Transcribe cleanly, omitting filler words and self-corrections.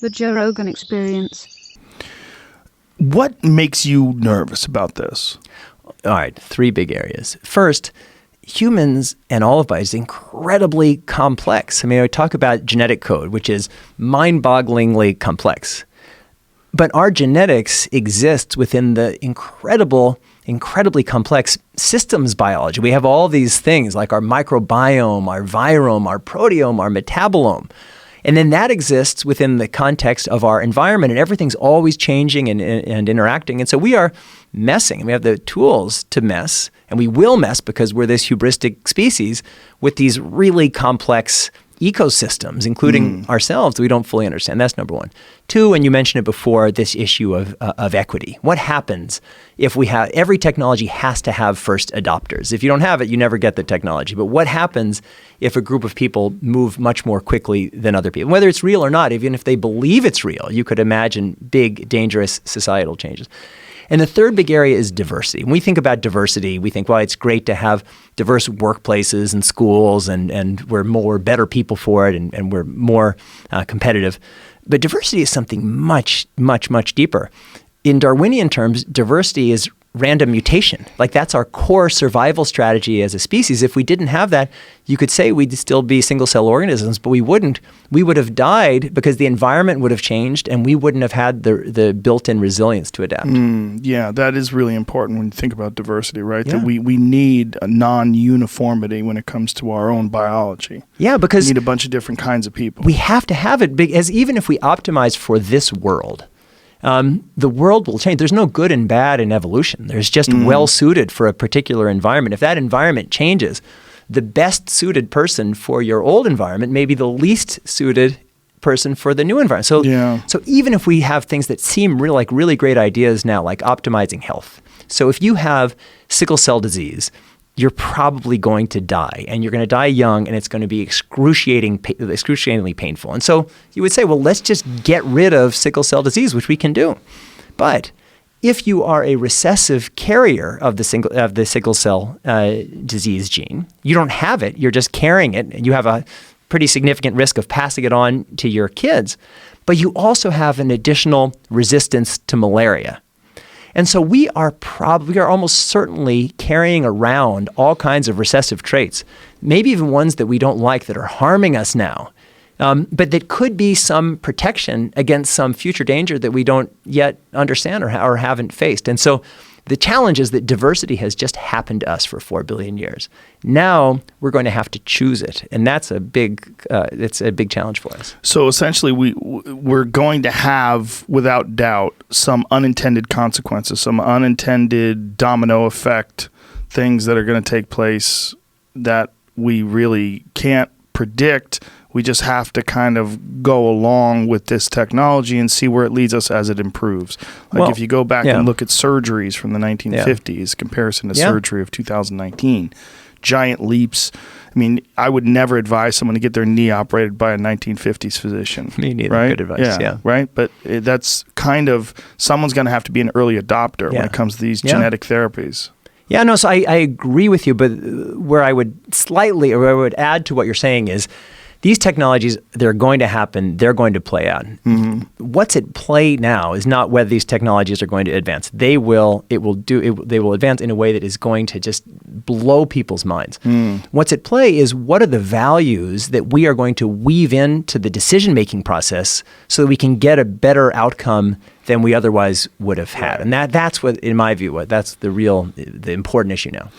The Joe Rogan Experience. What makes you nervous about this? All right, three big areas. First, humans and all of biology is incredibly complex. I mean, I talk about genetic code, which is mind-bogglingly complex. But our genetics exists within the incredibly complex systems biology. We have all these things like our microbiome, our virome, our proteome, our metabolome. And then that exists within the context of our environment, and everything's always changing and interacting. And so we are messing, and we have the tools to mess, and we will mess because we're this hubristic species with these really complex ecosystems, including ourselves, that we don't fully understand. That's number one. Two, and you mentioned it before, this issue of equity. What happens if we have, every technology has to have first adopters. If you don't have it, you never get the technology. But what happens if a group of people move much more quickly than other people? Whether it's real or not, even if they believe it's real, you could imagine big, dangerous societal changes. And the third big area is diversity. When we think about diversity, we think, well, it's great to have diverse workplaces and schools, and we're better people for it, and we're more competitive. But diversity is something much, much, much deeper. In Darwinian terms, diversity is random mutation. Like, that's our core survival strategy as a species. If we didn't have that, you could say we'd still be single-cell organisms, but we wouldn't. We would have died because the environment would have changed, and we wouldn't have had the built-in resilience to adapt. Yeah, that is really important when you think about diversity, right? Yeah. That we need a non-uniformity when it comes to our own biology. Yeah, because we need a bunch of different kinds of people. we have to have it, because even if we optimize for this world, the world will change. There's no good and bad in evolution. There's just well-suited for a particular environment. If that environment changes, the best suited person for your old environment may be the least suited person for the new environment. So even if we have things that seem like really great ideas now, like optimizing health. So if you have sickle cell disease, you're probably going to die, and you're going to die young, and it's going to be excruciatingly painful. And so you would say, well, let's just get rid of sickle cell disease, which we can do. But if you are a recessive carrier of the sickle cell disease gene, you don't have it, you're just carrying it, and you have a pretty significant risk of passing it on to your kids. But you also have an additional resistance to malaria. And so we are almost certainly carrying around all kinds of recessive traits, maybe even ones that we don't like that are harming us now, but that could be some protection against some future danger that we don't yet understand or haven't faced. And so the challenge is that diversity has just happened to us for 4 billion years. Now we're going to have to choose it, and that's it's a big challenge for us. So essentially, we're going to have, without doubt, some unintended consequences, some unintended domino effect, things that are going to take place that we really can't predict. We just have to kind of go along with this technology and see where it leads us as it improves. Like, if you go back and look at surgeries from the 1950s, comparison to surgery of 2019, giant leaps. I mean, I would never advise someone to get their knee operated by a 1950s physician. Me neither. Right? Good advice. Yeah. Right? But that's kind of, someone's going to have to be an early adopter when it comes to these genetic therapies. Yeah, no, so I agree with you, but where I would add to what you're saying is, these technologies, they're going to happen, they're going to play out. What's at play now is not whether these technologies are going to advance. They will advance in a way that is going to just blow people's minds. What's at play is, what are the values that we are going to weave into the decision-making process so that we can get a better outcome than we otherwise would have had. And that's what, in my view, that's the important issue now.